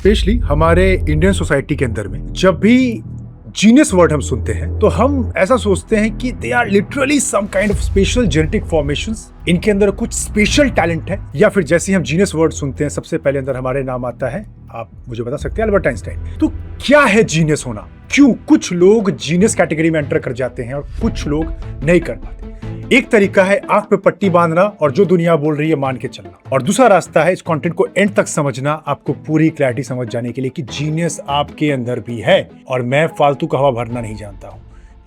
Specially हमारे Indian society के अंदर में जब भी जीनियस वर्ड हम सुनते हैं तो हम ऐसा सोचते हैं कि they are literally some kind of special genetic formations, इनके अंदर कुछ स्पेशल टैलेंट है। या फिर जैसे हम जीनियस वर्ड सुनते हैं सबसे पहले अंदर हमारे नाम आता है, आप मुझे बता सकते हैं, अल्बर्ट आइंस्टाइन। तो क्या है जीनियस होना? क्यों कुछ लोग जीनियस कैटेगरी में एंटर कर जाते हैं और कुछ लोग नहीं कर पाते? एक तरीका है आंख पे पट्टी बांधना और जो दुनिया बोल रही है मान के चलना, और दूसरा रास्ता है इस कंटेंट को एंड तक समझना, आपको पूरी क्लैरिटी समझ जाने के लिए कि जीनियस आपके अंदर भी है और मैं फालतू का हवा भरना नहीं जानता हूं।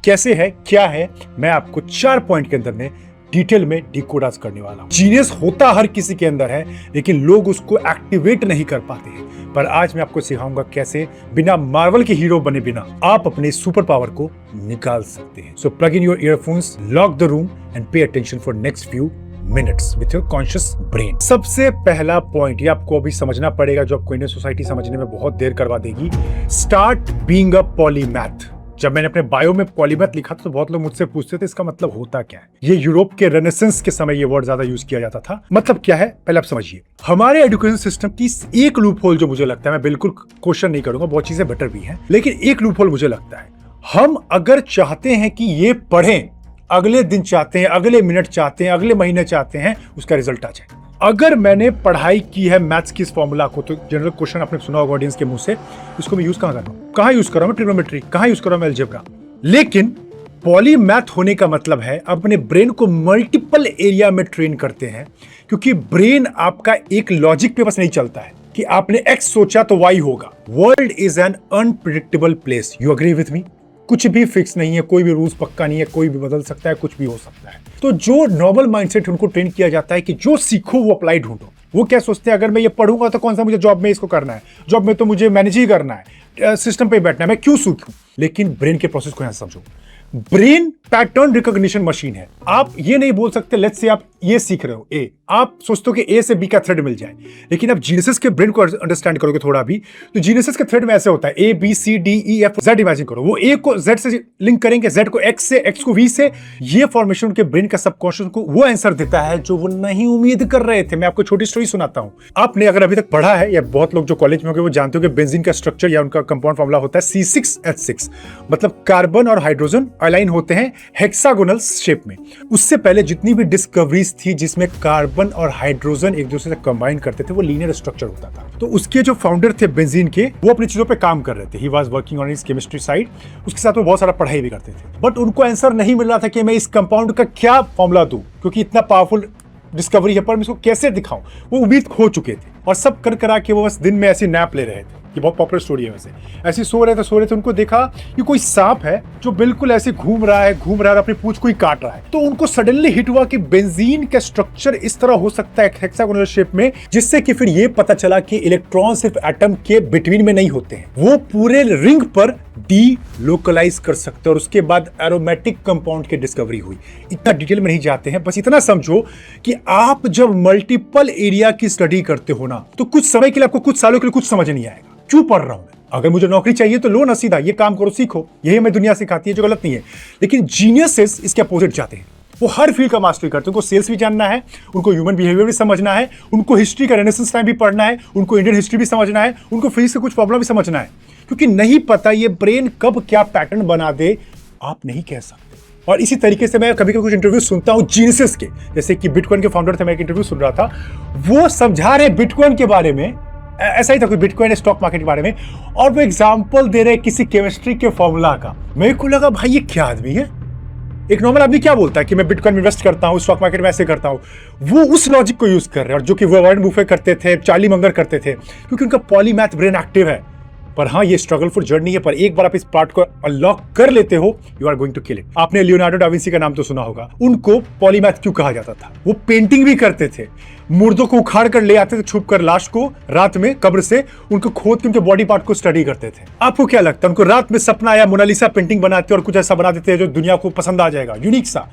कैसे है, क्या है, मैं आपको 4 पॉइंट के अंदर में डिटेल में डिकोड करने वाला हूं। जीनियस होता हर किसी के अंदर है, लेकिन लोग उसको एक्टिवेट नहीं कर पाते हैं। पर आज मैं आपको सिखाऊंगा कैसे बिना मार्वल के हीरो बने बिना आप अपने सुपर पावर को निकाल सकते हैं। So plug in your earphones, lock the room and pay attention for next few minutes with your conscious brain. सबसे पहला पॉइंट ये आपको अभी समझना पड़ेगा, जो आपको इंडियन सोसाइटी समझने में बहुत देर करवा देगी। Start being a polymath. जब मैंने अपने बायो में पॉलीमैथ लिखा था तो बहुत लोग मुझसे पूछते थे इसका मतलब होता क्या है। ये यूरोप के रेनेसेंस के समय ये वर्ड ज्यादा यूज किया जाता था। मतलब क्या है पहले आप समझिए। हमारे एजुकेशन सिस्टम की एक लूप होल जो मुझे लगता है, मैं बिल्कुल क्वेश्चन नहीं करूंगा, बहुत चीजें बेटर भी हैं, लेकिन एक लूप होल मुझे लगता है, हम अगर चाहते हैं कि ये पढ़ें, अगले दिन चाहते हैं, अगले मिनट चाहते हैं, अगले महीने चाहते हैं, उसका रिजल्ट आ जाए। अगर मैंने पढ़ाई की है मैथ्स की इस फॉर्मूला को, तो जनरल क्वेश्चन आपने सुना होगा ऑडियंस के मुंह से, इसको मैं यूज कहां कर रहा हूं, कहां यूज कर रहा हूं, ट्रिग्नोमेट्री कहां यूज कर रहा हूं, अलजेब्रा। लेकिन पॉलीमैथ होने का मतलब है अपने ब्रेन को मल्टीपल एरिया में ट्रेन करते हैं, क्योंकि ब्रेन आपका एक लॉजिक पे बस नहीं चलता है कि आपने एक्स सोचा तो वाई होगा। World is an unpredictable place. You agree with me? कुछ भी फिक्स नहीं है, कोई भी रूल्स पक्का नहीं है, कोई भी बदल सकता है, कुछ भी हो सकता है। तो जो नॉर्मल माइंडसेट उनको ट्रेन किया जाता है कि जो सीखो वो अप्लाई ढूंढो। वो क्या सोचते हैं, अगर मैं ये पढ़ूंगा तो कौन सा मुझे जॉब में इसको करना है, जॉब में तो मुझे मैनेज ही करना है, सिस्टम पे बैठना है, मैं क्यों सीखूं। लेकिन ब्रेन के प्रोसेस को यहां समझो। ब्रेन पैटर्न रिकॉग्निशन मशीन है। आप ये नहीं बोल सकते लेट्स से आप ये सीख रहे हो ए, आप सोचते हो कि ए से बी का थ्रेड मिल जाए, लेकिन आप जीनियस के ब्रेन को अंडरस्टैंड करोगे थोड़ा भी, तो जीनियस के थ्रेड में ऐसे होता है A B C D E F Z. Imagine करो वो ए को जेड से लिंक करेंगे, जेड को एक्स से, एक्स को वी से। ये फॉर्मेशन उनके ब्रेन का सबकॉन्शियस को वो आंसर देता है जो वो नहीं उम्मीद कर रहे थे। मैं आपको छोटी स्टोरी सुनाता हूं। आपने अगर अभी तक पढ़ा है, या बहुत लोग जो कॉलेज में होंगे वो जानते हो कि बेंजीन का स्ट्रक्चर या उनका कंपाउंड फॉर्मूला होता है C6H6, मतलब कार्बन और हाइड्रोजन अलाइन होते हैं हेक्सागोनल शेप में। उससे पहले जितनी भी डिस्कवरीज थी जिसमें कार्बन और हाइड्रोजन एक दूसरे से कंबाइन करते थे, वो लीनियर स्ट्रक्चर होता था। तो उसके जो फाउंडर थे बेंजीन के, वो अपनी चीजों पे काम कर रहे थे। He was working on his chemistry side. उसके साथ वो बहुत सारा पढ़ाई भी करते थे, बट उनको आंसर नहीं मिल रहा था कि मैं इस कंपाउंड का क्या फॉर्मूला दूं, क्योंकि इतना पावरफुल डिस्कवरी है, पर मैं इसको कैसे दिखाऊं। वो उम्मीद खो चुके थे और सब कर करा के वो बस दिन में ऐसी नैप ले रहे थे। ये बहुत पॉपुलर स्टोरी है वैसे। ऐसे सो रहे थे, उनको देखा कि कोई सांप है जो बिल्कुल ऐसे घूम रहा है और अपनी पूंछ को ही काट रहा है। तो उनको सडनली हिट हुआ कि बेंजीन का स्ट्रक्चर इस तरह हो सकता है हेक्सागोनल शेप में, जिससे कि फिर ये पता चला कि इलेक्ट्रॉन सिर्फ एटम के बिटवीन में नहीं होते हैं, वो पूरे रिंग पर डी लोकलाइज कर सकते हैं। और उसके बाद एरोमेटिक कंपाउंड की डिस्कवरी हुई। इतना डिटेल में नहीं जाते हैं, बस इतना समझो कि आप जब मल्टीपल एरिया की स्टडी करते हो ना, तो कुछ समय के लिए आपको, कुछ सालों के लिए कुछ समझ नहीं आएगा। क्यों पढ़ रहा हूं मैं? अगर मुझे नौकरी चाहिए तो लो ना सीधा, ये काम करो, सीखो, यही हमें दुनिया सिखाती है, जो गलत नहीं है। लेकिन जीनियसेस इसके अपोजिट जाते हैं। वो हर फील्ड का मास्टरी करते हैं। उनको सेल्स भी जानना है, उनको ह्यूमन बिहेवियर भी समझना है, उनको हिस्ट्री का रेनेसेंस टाइम भी पढ़ना है, उनको इंडियन हिस्ट्री भी समझना है, उनको फिजिक्स के कुछ प्रॉब्लम भी समझना है। क्योंकि नहीं पता ये ब्रेन कब क्या पैटर्न बना दे, आप नहीं कह सकते। और इसी तरीके से मैं कभी कभी कुछ इंटरव्यू सुनता हूं जीनियसेस के, जैसे कि बिटकॉइन के फाउंडर थे, मैं एक इंटरव्यू सुन रहा था, वो समझा रहे बिटकॉइन के बारे में, ऐसा ही था कोई बिटकॉइन स्टॉक मार्केट के बारे में, और वो एग्जांपल दे रहे किसी केमिस्ट्री के फॉर्मूला का। मेरे को लगा भाई ये क्या आदमी है। एक नॉर्मल आदमी क्या बोलता है कि मैं बिटकॉइन में इन्वेस्ट करता हूं, स्टॉक मार्केट में ऐसे करता हूं, वो उस लॉजिक को यूज कर रहे हैं, और जो कि वॉरेन बफेट करते थे, चार्ली मंगर करते थे, क्योंकि उनका पॉलीमैथ ब्रेन एक्टिव है। पर हाँ, ये स्ट्रगलफुल जर्नी है, पर एक बार आप इस पार्ट को अनलॉक कर लेते हो, you are going to kill it. आपने लियोनार्डो डा विंसी का नाम तो सुना होगा। उनको पॉलीमैथ क्यों कहा जाता था? वो पेंटिंग भी करते थे, मुर्दों को उखाड़ कर ले आते थे, छुप कर लाश को रात में कब्र से, उनको खोद के उनके बॉडी पार्ट को स्टडी करते थे। आपको क्या लगता है, उनको रात में सपना आया मोनालिसा पेंटिंग बनाते और कुछ ऐसा बना देते हैं जो दुनिया को पसंद आ जाएगा, यूनिक सा?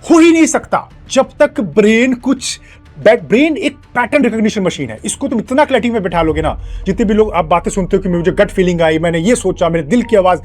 हो ही नहीं सकता जब तक ब्रेन एक पैटर्न रिकॉग्निशन मशीन है। इसको तुम इतना क्लैरिटी में बैठा लोगे ना, जितने भी लोग आप बातें सुनते हो कि मुझे गट फीलिंग आई, मैंने ये सोचा, मेरे दिल की आवाज,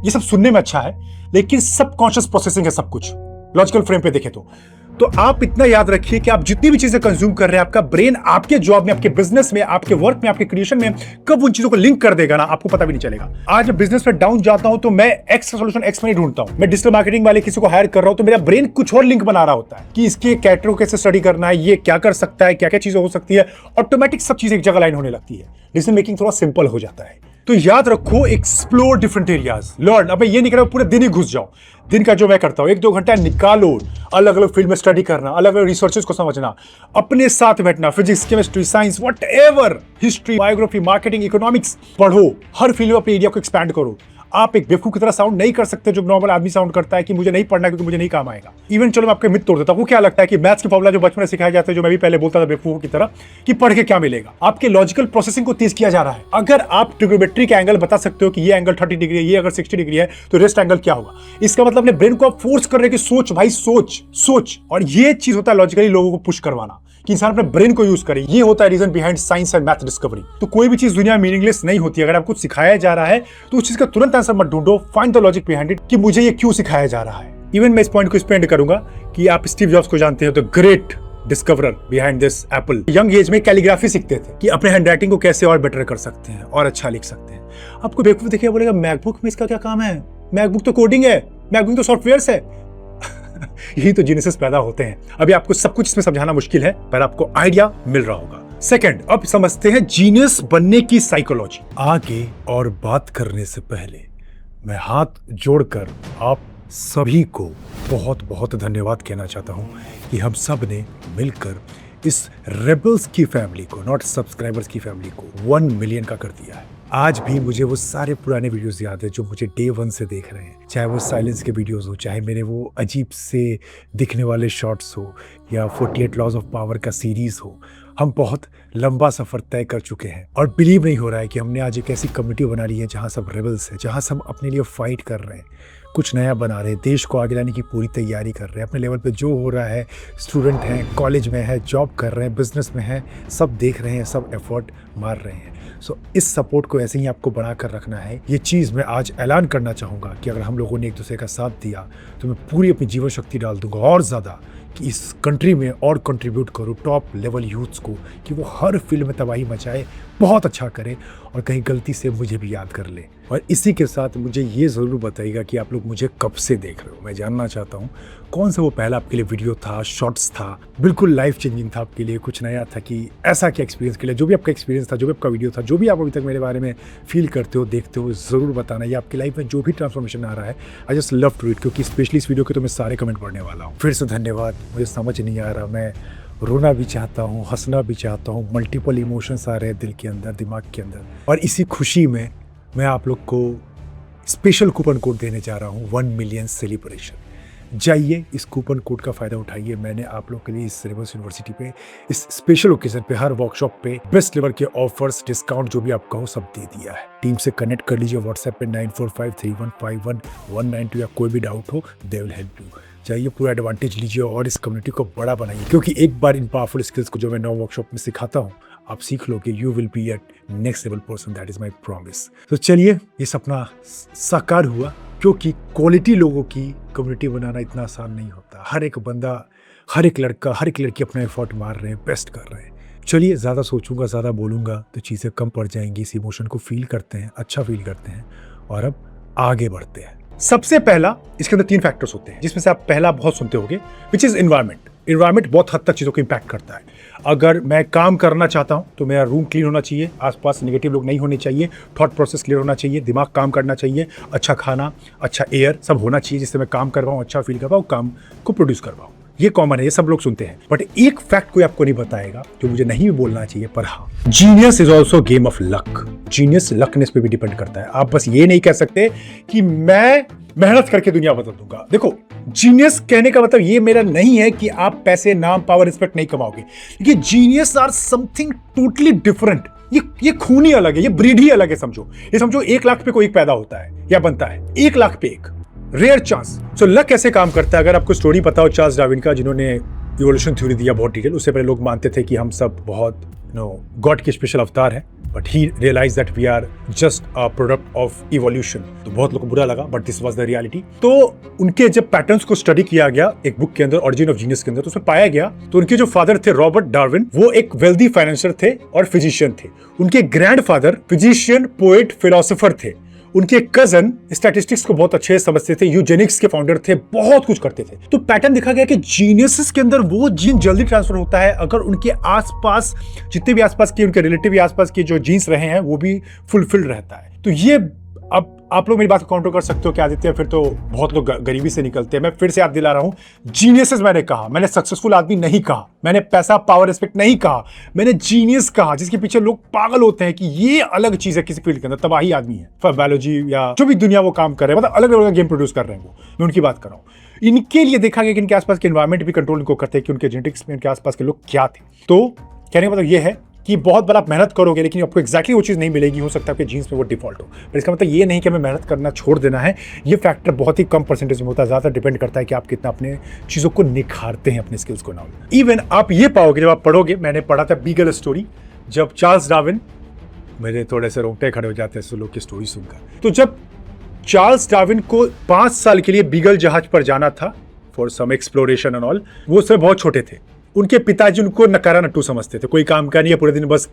ये सब सुनने में अच्छा है, लेकिन सबकॉन्शियस प्रोसेसिंग है सब कुछ। लॉजिकल फ्रेम पे देखें तो तो आप इतना याद रखिए कि आप जितनी भी चीजें कंज्यूम कर रहे हैं, आपका ब्रेन आपके जॉब में, आपके बिजनेस में, आपके वर्क में, आपके क्रिएशन में कब उन चीजों को लिंक कर देगा ना, आपको पता भी नहीं चलेगा। आज मैं बिजनेस में डाउन जाता हूं तो मैं एक्स का सॉल्यूशन एक्स में ढूंढता हूं। मैं डिजिटल मार्केटिंग वाले किसी को हायर कर रहा हूं तो मेरा ब्रेन कुछ और लिंक बना रहा होता है कि इसके कैरेक्टर को कैसे स्टडी करना है, ये क्या कर सकता है, क्या क्या चीजें हो सकती है। ऑटोमेटिक सब चीजें एक जगह लाइन होने लगती है, डिसीजन मेकिंग थोड़ा सिंपल हो जाता है। तो याद रखो, एक्सप्लोर डिफरेंट एरियाज, लर्न। अब ये नहीं कह पूरे दिन ही घुस जाओ। दिन का जो मैं करता हूं, 1-2 घंटा निकालो, अलग अलग फील्ड में स्टडी करना, अलग अलग रिसर्चेस को समझना, अपने साथ बैठना, physics, chemistry, science, whatever, history, biography, marketing, economics पढ़ो। हर फील्ड में अपने एरिया को एक्सपैंड करो। आप एक बेवकूफ की तरह साउंड नहीं कर सकते जो नॉर्मल आदमी साउंड करता है कि मुझे नहीं पढ़ना क्योंकि मुझे नहीं काम आएगा। इवन चलो मैं आपके मिथ तोड़ देता हूँ। क्या लगता है कि मैथ्स के फॉर्मूला जो बचपन में सिखाए जाते हैं, जो मैं भी पहले बोलता था बेवकूफ की तरह, कि पढ़ के क्या मिलेगा? आपके लॉजिकल प्रोसेसिंग को तेज किया जा रहा है। अगर आप ट्रिग्नोमेट्री का एंगल बता सकते हो कि ये एंगल 30 डिग्री है, ये अगर 60 डिग्री है तो रेस्ट एंगल क्या होगा, इसका मतलब अपने ब्रेन को आप फोर्स कर रहे हैं कि सोच भाई, सोच। और ये चीज होता है लॉजिकली लोगों को पुश करवाना, कि इंसान अपने ब्रेन को यूज करे। ये होता है reason behind science and math discovery. तो कोई भी चीज दुनिया में मीनिंगलेस नहीं होती। अगर आपको सिखाया जा रहा है तो उस चीज का तुरंत आंसर मत ढूंढो, find the logic behind it कि मुझे ये क्यों सिखाया जा रहा है। इवन मैं इस पॉइंट को इस पे एंड करूंगा कि आप स्टीव जॉब्स को जानते हो, the great discoverer behind this Apple. Young age में कैलीग्राफी सीखते थे कि अपने हैंडराइटिंग को कैसे और बेटर कर सकते हैं और अच्छा लिख सकते हैं। आपको बेवकूफ देखिए बोलेगा मैकबुक में इसका क्या काम है, मैकबुक तो कोडिंग है, मैकबुक तो सॉफ्टवेयर है। यही तो जीनियसेस पैदा होते हैं। अभी आपको सब कुछ इसमें समझाना मुश्किल है, पर आपको आइडिया मिल रहा होगा। सेकंड, अब समझते हैं जीनियस बनने की साइकोलॉजी। आगे और बात करने से पहले मैं हाथ जोड़कर आप सभी को बहुत बहुत धन्यवाद कहना चाहता हूं कि हम सब ने मिलकर इस रेबल्स की फैमिली को, नॉट सब्सक्राइबर्स की फैमिली को 1 मिलियन का कर दिया है। आज भी मुझे वो सारे पुराने वीडियोस याद है जो मुझे डे 1 से देख रहे हैं, चाहे वो साइलेंस के वीडियोस हो, चाहे मेरे वो अजीब से दिखने वाले शॉर्ट्स हो, या 48 लॉज ऑफ पावर का सीरीज हो। हम बहुत लंबा सफर तय कर चुके हैं और बिलीव नहीं हो रहा है कि हमने आज एक ऐसी कम्युनिटी बना ली है जहाँ सब रेबल्स है, जहाँ सब अपने लिए फाइट कर रहे हैं, कुछ नया बना रहे हैं, देश को आगे लाने की पूरी तैयारी कर रहे हैं। अपने लेवल पे जो हो रहा है, स्टूडेंट हैं, कॉलेज में है, जॉब कर रहे हैं, बिजनेस में हैं, सब देख रहे हैं, सब एफर्ट मार रहे हैं। सो इस सपोर्ट को ऐसे ही आपको बना कर रखना है। ये चीज़ मैं आज ऐलान करना चाहूँगा कि अगर हम लोगों ने एक दूसरे का साथ दिया तो मैं पूरी अपनी जीवन शक्ति डाल दूंगा और ज़्यादा कि इस कंट्री में और कंट्रीब्यूट करूँ टॉप लेवल यूथ्स को, कि वो हर फील्ड में तबाही मचाए, बहुत अच्छा करे और कहीं गलती से मुझे भी याद कर ले। और इसी के साथ मुझे ये ज़रूर बताइएगा कि आप लोग मुझे कब से देख रहे हो। मैं जानना चाहता हूँ कौन सा वो पहला आपके लिए वीडियो था, शॉर्ट्स था, बिल्कुल लाइफ चेंजिंग था आपके लिए, कुछ नया था, कि ऐसा क्या एक्सपीरियंस के लिए, जो भी आपका एक्सपीरियंस था, जो भी आपका वीडियो था, जो भी आप अभी तक मेरे बारे में फील करते हो, देखते हो, ज़रूर बताना। ये आपकी लाइफ में जो भी ट्रांसफॉर्मेशन आ रहा है, I just love to read, क्योंकि स्पेशली इस वीडियो के तो मैं सारे कमेंट पढ़ने वाला हूँ। फिर से धन्यवाद। मुझे समझ नहीं आ रहा, मैं रोना भी चाहता हूँ, हंसना भी चाहता हूँ, मल्टीपल इमोशंस आ रहे हैं दिल के अंदर, दिमाग के अंदर। और इसी खुशी में मैं आप लोग को स्पेशल कूपन कोड देने जा रहा हूँ, 1 मिलियन सेलिब्रेशन। जाइए, इस कूपन कोड का फ़ायदा उठाइए। मैंने आप लोग के लिए इस रेबल्स यूनिवर्सिटी पे, इस स्पेशल ओकेजन पे, हर वर्कशॉप पे बेस्ट लेवल के ऑफर्स, डिस्काउंट जो भी आप कहो सब दे दिया है। टीम से कनेक्ट कर लीजिए व्हाट्सएप पे 9453151192, या कोई भी डाउट हो दे विल हेल्प यू। चाहिए पूरा एडवांटेज लीजिए और इस कम्युनिटी को बड़ा बनाइए, क्योंकि एक बार इन पावरफुल स्किल्स को जो मैं 9 वर्कशॉप में सिखाता हूँ, आप सीख लोगे, you will be at next level person, that is my promise. तो चलिए, ये सपना साकार हुआ, क्योंकि क्वालिटी लोगों की कम्युनिटी बनाना इतना आसान नहीं होता। हर एक बंदा, हर एक लड़का, हर एक लड़की अपना एफर्ट मार रहे हैं, बेस्ट कर रहे हैं। चलिए, ज़्यादा सोचूंगा, ज़्यादा बोलूंगा तो चीज़ें कम पड़ जाएंगी। इस इमोशन को फील करते हैं, अच्छा फील करते हैं और अब आगे बढ़ते हैं। सबसे पहला, इसके अंदर 3 फैक्टर्स होते हैं, जिसमें से आप पहला बहुत सुनते होंगे, विच इज़ एनवायरनमेंट। एनवायरनमेंट बहुत हद तक चीज़ों को इम्पैक्ट करता है। अगर मैं काम करना चाहता हूँ तो मेरा रूम क्लीन होना चाहिए, आसपास नेगेटिव लोग नहीं होने चाहिए, थॉट प्रोसेस क्लियर होना चाहिए, दिमाग काम करना चाहिए, अच्छा खाना, अच्छा एयर सब होना चाहिए, जिससे मैं काम कर पाऊँ, अच्छा फील कर पाऊँ, काम को प्रोड्यूस कर पाऊँ। ये कॉमन है, ये सब लोग सुनते हैं। बट एक फैक्ट कोई आपको नहीं बताएगा, जो मुझे नहीं भी बोलना चाहिए, पर हाँ, genius is also game of luck. Genius luckness पे भी डिपेंड करता है। आप बस ये नहीं कह सकते कि मैं मेहनत करके दुनिया बदल दूंगा। देखो, जीनियस कहने का मतलब ये मेरा नहीं है कि आप पैसे, नाम, पावर, रिस्पेक्ट नहीं कमाओगे। ये genius or something totally different. ये खून ही अलग है, ये ब्रीड ही अलग है। समझो, ये समझो 1 लाख पे कोई एक पैदा होता है या बनता है, 1 लाख पे एक, रेयर चांस। सो लक कैसे काम करता है? अगर आपको स्टोरी पता हो चार्ल्स डार्विन का, जिन्होंने इवोल्यूशन थ्योरी दिया बहुत डिटेल, उससे पहले लोग मानते थे कि हम सब बहुत गॉड के स्पेशल अवतार है, but he realise that we are just a product of evolution. तो बहुत लोगों को बुरा लगा, but this was the reality. तो उनके जब पैटर्न्स को स्टडी किया गया एक बुक के अंदर, ऑरिजिन ऑफ जीनियस के अंदर, तो उसमें पाया गया तो उनके जो फादर थे रॉबर्ट डार्विन, वो एक वेल्दी फाइनेंसर थे और फिजिशियन थे। उनके ग्रैंडफादर फिजिशियन, पोएट, फिलोसोफर थे। उनके कजन स्टैटिस्टिक्स को बहुत अच्छे समझते थे, यूजेनिक्स के फाउंडर थे, बहुत कुछ करते थे। तो पैटर्न देखा गया कि जीनियस के अंदर वो जीन जल्दी ट्रांसफर होता है अगर उनके आसपास जितने भी आसपास के उनके रिलेटिव या आसपास के जो जीन्स रहे हैं वो भी फुलफिल्ड रहता है। तो ये अब आप लोग मेरी बात को काउंटर कर सकते हो कि आदित्य फिर तो बहुत लोग गरीबी से निकलते हैं। मैं फिर से याद दिला रहा हूं, जीनियसेस मैंने कहा, मैंने सक्सेसफुल आदमी नहीं कहा, मैंने पैसा, पावर, रिस्पेक्ट नहीं कहा, मैंने जीनियस कहा, जिसके पीछे लोग पागल होते हैं कि ये अलग चीज है, किसी फील्ड के अंदर तबाही आदमी है, बायोलॉजी या जो भी दुनिया वो काम कर रहे हैं, मतलब अलग अलग गेम प्रोड्यूस कर रहे हैं, वो मैं उनकी बात कर रहा हूँ। इनके लिए देखा गया कि इनके आसपास के एनवायरमेंट भी कंट्रोल इनको करते हैं कि उनके जेनेटिक्स में इनके आसपास के लोग क्या थे। तो कहने का मतलब ये है कि बहुत बार आप मेहनत करोगे लेकिन आपको एक्जैक्टली वो चीज़ नहीं मिलेगी, हो सकता है आपके जीन्स में वो डिफॉल्ट हो। पर इसका मतलब ये नहीं कि हमें मेहनत करना छोड़ देना है। ये फैक्टर बहुत ही कम परसेंटेज में होता है, ज़्यादा डिपेंड करता है कि आप कितना अपने चीज़ों को निखारते हैं, अपने स्किल्स को। नाउ इवन आप ये पाओगे जब आप पढ़ोगे, मैंने पढ़ा था बीगल स्टोरी, जब चार्ल्स डार्विन, मेरे थोड़े से रोंगटे खड़े हो जाते हैं लोग की स्टोरी सुनकर। तो जब चार्ल्स डार्विन को 5 साल के लिए बीगल जहाज पर जाना था for some exploration and all, वो सब बहुत छोटे थे। उनके पिताजी उनको नकारा नट्टू समझते थे, कोई काम का नहीं है, पूरे दिन बस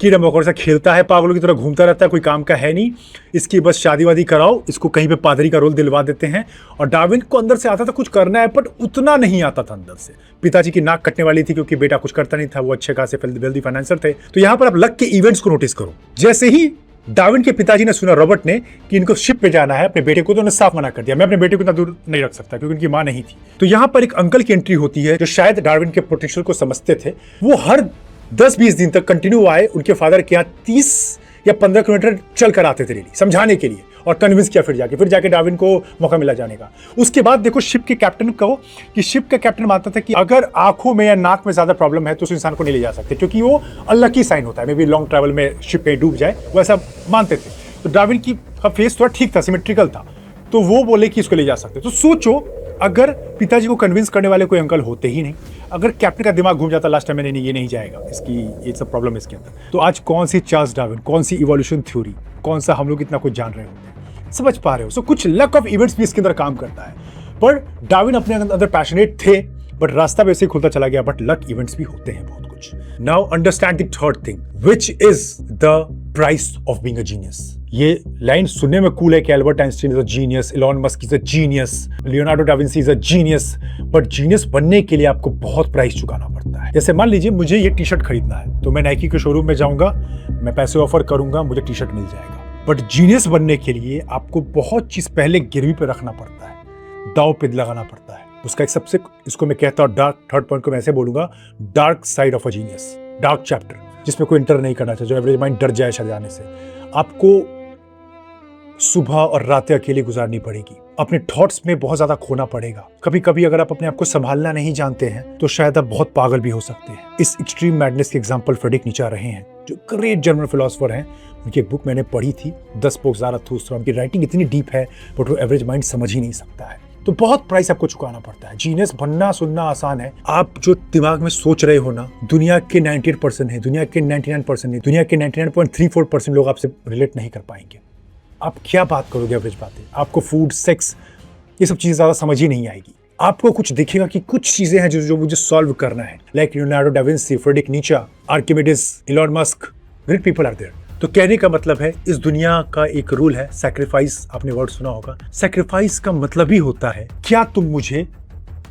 कीड़ा मकोड़ा सा खेलता है, पागलों की तरह घूमता रहता है, कोई काम का है नहीं, इसकी बस शादी वादी कराओ, इसको कहीं पे पादरी का रोल दिलवा देते हैं। और डार्विन को अंदर से आता था कुछ करना है, बट उतना नहीं आता था अंदर से। पिताजी की नाक कटने वाली थी क्योंकि बेटा कुछ करता नहीं था, वो अच्छे खासे वेल्दी फाइनेंसर थे। तो यहाँ पर आप लक के इवेंट्स को नोटिस करो। जैसे ही डार्विन के पिताजी ने सुना रॉबर्ट ने कि इनको शिप पे जाना है अपने बेटे को, तो उन्होंने साफ मना कर दिया, मैं अपने बेटे को इतना दूर नहीं रख सकता, क्योंकि उनकी मां नहीं थी। तो यहाँ पर एक अंकल की एंट्री होती है जो शायद डार्विन के पोटेंशियल को समझते थे। वो हर 10-20 दिन तक कंटिन्यू आए उनके फादर के यहाँ, 30 या 15 किलोमीटर चल कर आते थे डेली समझाने के लिए, और कन्विंस किया। फिर जाके डार्विन को मौका मिला जाने का। उसके बाद देखो शिप के कैप्टन कहो कि शिप का कैप्टन मानता था कि अगर आंखों में या नाक में ज्यादा प्रॉब्लम है तो उस इंसान को नहीं ले जा सकते, क्योंकि वो अनलकी साइन होता है, मे बी लॉन्ग ट्रैवल में शिप कहीं डूब जाए, वो ऐसा मानते थे। तो डार्विन की फेस थोड़ा ठीक था, सिमेट्रिकल था, तो वो बोले कि इसको ले जा सकते। तो सोचो अगर पिताजी को कन्विंस करने वाले कोई अंकल होते ही नहीं, अगर कैप्टन का दिमाग घूम जाता लास्ट टाइम में, नहीं ये नहीं जाएगा, इसकी ये सब प्रॉब्लम है इसके अंदर, तो आज कौन सी चार्ल्स डार्विन, कौन सी इवोल्यूशन थ्योरी, कौन सा हम लोग इतना कुछ जान रहे होते हैं, समझ पा रहे हो। सो कुछ लक ऑफ इवेंट्स भी इसके अंदर काम करता है। पर डार्विन अपने अंदर पैशनेट थे, बट रास्ता वैसे ही खुलता चला गया, बट लक इवेंट्स भी होते हैं बहुत कुछ। Now understand the third thing, which is the price of being a genius. ये लाइन सुनने में कूल है कि Albert Einstein is a genius, Elon Musk is a genius, Leonardo da Vinci is a genius, but genius बनने के लिए आपको बहुत प्राइस चुकाना पड़ता है। जैसे मान लीजिए मुझे ये टी शर्ट खरीदना है, तो मैं नाइकी के शोरूम में जाऊंगा, मैं पैसे ऑफर करूंगा, मुझे टी शर्ट मिल जाएगा। बट जीनियस बनने के लिए आपको बहुत चीज पहले गिरवी पे रखना पड़ता है, दाव पे लगाना पड़ता है। उसका एक सबसे, इसको मैं कहता हूँ डार्क, थर्ड पॉइंट को मैं ऐसे बोलूंगा, dark side of a genius, dark chapter, जिसमें कोई इंटर नहीं करना चाहिए, जो एवरेज माइंड डर जाए जाने से। आपको सुबह और रातें अकेले गुजारनी पड़ेगी, अपने थॉट्स में बहुत ज्यादा खोना पड़ेगा। कभी कभी अगर आप अपने आप को संभालना नहीं जानते हैं तो शायद आप बहुत पागल भी हो सकते हैं। इस एक्सट्रीम मैडनेस के एग्जांपल फ्रेडरिक नीचे रहे हैं, जो ग्रेट जर्मन फिलोसोफर हैं। उनकी एक बुक मैंने पढ़ी थी, 10 स्पोक्स ज़ाराथुस्त्रा। उनकी राइटिंग इतनी डीप है बट वो एवरेज माइंड समझ ही नहीं सकता है। तो बहुत प्राइस आपको चुकाना पड़ता है। जीनियस बनना सुनना आसान है, आप जो दिमाग में सोच रहे हो ना, दुनिया के 98% है, दुनिया के 99% नहीं, दुनिया के 99.34% लोग आपसे रिलेट नहीं कर पाएंगे। आप क्या बात करोगे एवरेज बातें, आपको फूड, सेक्स, ये सब चीज़ें ज़्यादा समझ ही नहीं आएगी। आपको कुछ दिखेगा कि कुछ चीज़ें हैं जो मुझे सॉल्व करना है, like Leonardo da Vinci, Frederick Nietzsche, Archimedes, Elon Musk, great people are there. तो कहने का मतलब है, इस दुनिया का एक रूल है, सैक्रिफाइस, आपने वर्ड सुना होगा। सैक्रिफाइस का मतलब ही होता है क्या तुम मुझे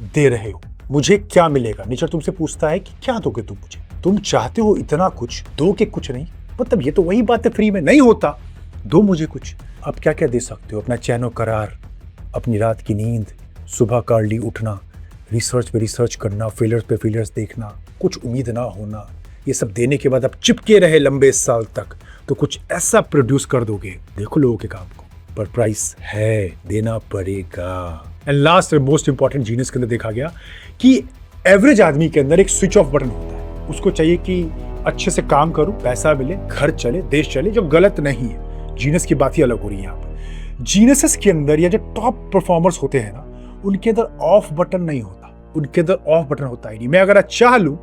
दे रहे हो, मुझे क्या मिलेगा। नेचर तुमसे पूछता है कि क्या दोगे तुम मुझे, तुम चाहते हो इतना कुछ, दो के कुछ नहीं, मतलब ये तो वही बात है, फ्री में नहीं होता, दो मुझे कुछ। आप क्या क्या दे सकते हो, अपना चैनो करार, अपनी रात की नींद, सुबह का अर्ली उठना, रिसर्च पे रिसर्च करना, फेलियर्स पे फेलियर्स देखना, कुछ उम्मीद ना होना, ये सब देने के बाद आप चिपके रहे लंबे साल तक, तो कुछ ऐसा प्रोड्यूस कर दोगे, देखो लोगों के काम को। पर प्राइस है, देना पड़ेगा। एंड लास्ट और मोस्ट इंपॉर्टेंट जीनियस के अंदर देखा गया कि एवरेज आदमी के अंदर एक स्विच ऑफ बटन होता है। उसको चाहिए कि अच्छे से काम करूं, पैसा मिले, घर चले, देश चले, जो गलत नहीं है। जीनियस की बात ही अलग हो रही है यहाँ पर। जीनियस के अंदर या जो टॉप परफॉर्मर्स होते हैं ना, उनके अंदर ऑफ बटन नहीं होता, उनके अंदर ऑफ बटन होता ही नहीं। मैं अगर चाह लूं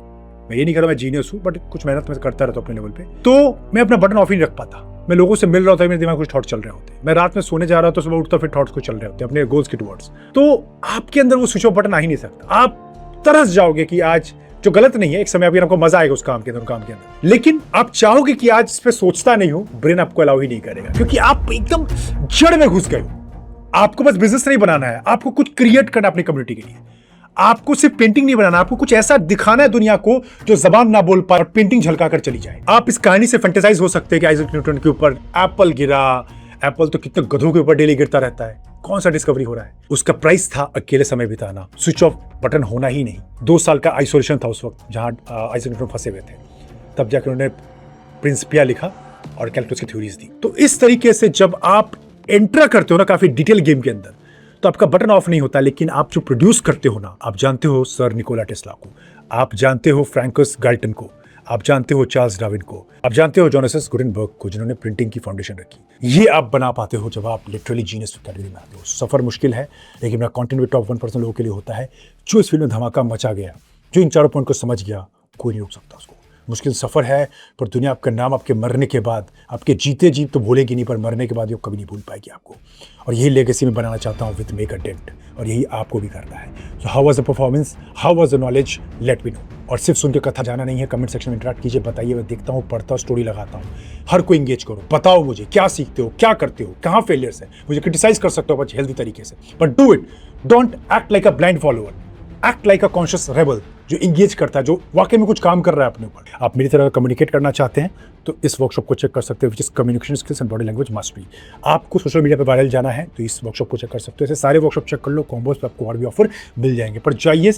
मैं ये नहीं कह रहा मैं जीनियस हूँ, बट कुछ मेहनत मैं करता रहता हूँ अपने लेवल पे, तो मैं अपना बटन ऑफ ही नहीं रख पाता। मैं लोगों से मिल रहा होता है, मेरे दिमाग में कुछ थॉट चल रहे होते हैं, मैं रात में सोने जा रहा हूँ तो सुबह उठता फिर थॉट्स कुछ चल रहे होते हैं अपने गोल्स के टुवर्ड्स। तो आपके अंदर वो स्विच ऑफ बटन आ ही नहीं सकता। आप तरस जाओगे कि आज, जो गलत नहीं है, एक समय अभी आपको मजा आएगा उस काम के अंदर, लेकिन आप चाहोगे कि आज इस पे सोचता नहीं हो, ब्रेन आपको अलाउ ही नहीं करेगा, क्योंकि आप एकदम जड़ में घुस गए हो। आपको बस बिजनेस नहीं बनाना है, आपको कुछ क्रिएट करना अपनी कम्युनिटी के लिए। आपको सिर्फ पेंटिंग नहीं बनाना, आपको कुछ ऐसा दिखाना है दुनिया को जो जबान ना बोल पाए, पेंटिंग झलका कर चली जाए। आप इस कहानी से फैंटेसाइज हो सकते हैं कि आइजैक न्यूटन के ऊपर एप्पल गिरा, एप्पल तो कितने गधों के ऊपर डेली गिरता रहता है, कौन सा डिस्कवरी हो रहा है। उसका प्राइस था अकेले समय बिताना, स्विच ऑफ बटन होना ही नहीं। 2 साल का आइसोलेशन था उस वक्त जहां आइजैक न्यूटन फंसे हुए थे, तब जाकर उन्होंने प्रिंसिपिया लिखा और कैलकुलस की थ्योरीज दी। तो इस तरीके से जब आप एंटर करते हो ना काफी डिटेल गेम के अंदर, तो आपका बटन ऑफ नहीं होता, लेकिन आप जो प्रोड्यूस करते हो ना, आप जानते हो सर निकोला टेस्ला को, आप जानते हो फ्रैंकस गाल्टन को, आप जानते हो चार्ल्स डार्विन को, आप जानते हो जोनास गुटेनबर्ग को, जिन्होंने प्रिंटिंग की फाउंडेशन रखी। ये आप बना पाते हो जब आप लिटरली जीनियस कैटेगरी में आते हो। सफर मुश्किल है, लेकिन मेरा कंटेंट भी टॉप 1% लोगों के लिए होता है। जो इस फील्ड में धमाका मचा गया, जो इन चारों पॉइंट को समझ गया, कोई नहीं रोक सकता उसको। मुश्किल सफर है, पर दुनिया आपका नाम आपके मरने के बाद, आपके जीते जी तो भूलेगी नहीं, पर मरने के बाद ये कभी नहीं भूल पाएगी आपको। और यही लेगेसी मैं बनाना चाहता हूँ विद मेक अ डेंट, और यही आपको भी करना है। So how was the performance, how was the knowledge, let me know. और सिर्फ सुन के कथा जाना नहीं है, कमेंट सेक्शन में इंटरेक्ट कीजिए, बताइए। मैं देखता हूँ, पढ़ता हूँ, स्टोरी लगाता हूँ, हर कोई इंगेज करो। बताओ मुझे क्या सीखते हो, क्या करते हो, कहाँ फेलियर्स है। मुझे क्रिटिसाइज कर सकते हो बट हेल्दी तरीके से, but do it. Don't act like a blind follower, act like a conscious rebel, जो इंगेज करता है, जो वाकई में कुछ काम कर रहा है अपने ऊपर। आप मेरी तरह कम्युनिकेट करना चाहते हैं तो इस वर्कशॉप को चेक कर सकते हैं, which is communication skills and body language must be. आपको सोशल मीडिया पे वायरल जाना है तो इस वर्कशॉप को चेक कर सकते हो। ऐसे सारे वर्कशॉप चेक कर लो, कॉम्बोज पे आपको और भी ऑफर मिल जाएंगे, पर जाइए,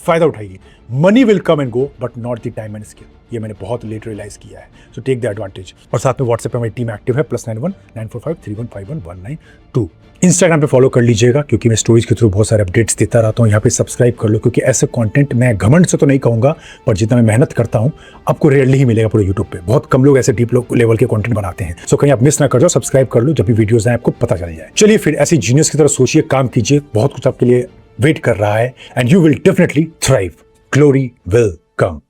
फायदा उठाइए। Money will come and go, but not the time and skill. ये मैंने बहुत लेट रियलाइज किया है, सो टेक द एडवांटेज। और साथ में व्हाट्सएप पे हमारी टीम एक्टिव है, +91 945 3151 192। इंस्टाग्राम पे फॉलो कर लीजिएगा, क्योंकि मैं स्टोरीज के थ्रू बहुत सारे अपडेट्स देता रहता हूँ। यहाँ पे सब्सक्राइब कर लो, क्योंकि ऐसे कंटेंट मैं घमंड से तो नहीं कहूँगा, पर जितना मैं मेहनत करता हूँ आपको रेयरली ही मिलेगा पूरे यूट्यूब पे। बहुत कम लोग ऐसे डीप लेवल के कंटेंट बनाते हैं। सो कहीं आप मिस ना कर जाओ, सब्सक्राइब कर लो, जब भी वीडियोस आए आपको पता चल जाए। चलिए फिर ऐसी जीनियस की तरह सोचिए, काम कीजिए, बहुत कुछ आपके लिए वेट कर रहा है, and you will definitely thrive. Glory will come.